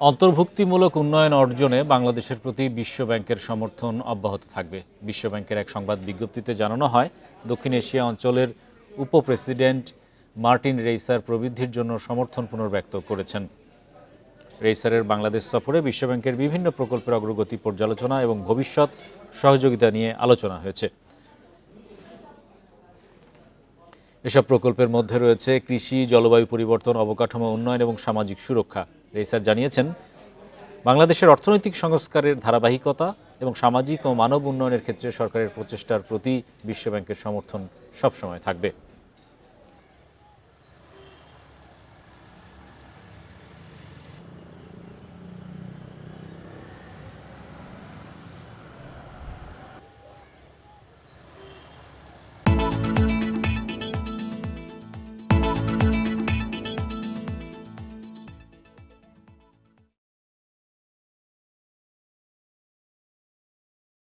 অন্তর্ভুক্তিমূলক উন্নয়ন অর্জনে বাংলাদেশের প্রতি বিশ্বব্যাংকের সমর্থন অব্যাহত থাকবে। বিশ্বব্যাংকের এক সংবাদ বিজ্ঞপ্তিতে জানানো হয়, দক্ষিণ এশিয়া অঞ্চলের উপপ্রেসিডেন্ট মার্টিন রেইসার প্রবৃদ্ধির জন্য সমর্থন পুনর্ব্যক্ত করেছেন। রেইসারের বাংলাদেশ সফরে বিশ্বব্যাংকের বিভিন্ন প্রকল্পের অগ্রগতি পর্যালোচনা এবং ভবিষ্যৎ সহযোগিতা নিয়ে আলোচনা হয়েছে। এসব প্রকল্পের মধ্যে রয়েছে কৃষি, জলবায়ু পরিবর্তন, অবকাঠামো উন্নয়ন এবং সামাজিক সুরক্ষা। রেইসার জানিয়েছেন, বাংলাদেশের অর্থনৈতিক সংস্কারের ধারাবাহিকতা এবং সামাজিক ও মানব উন্নয়নের ক্ষেত্রে সরকারের প্রচেষ্টার প্রতি বিশ্বব্যাংকের সমর্থন সবসময় থাকবে।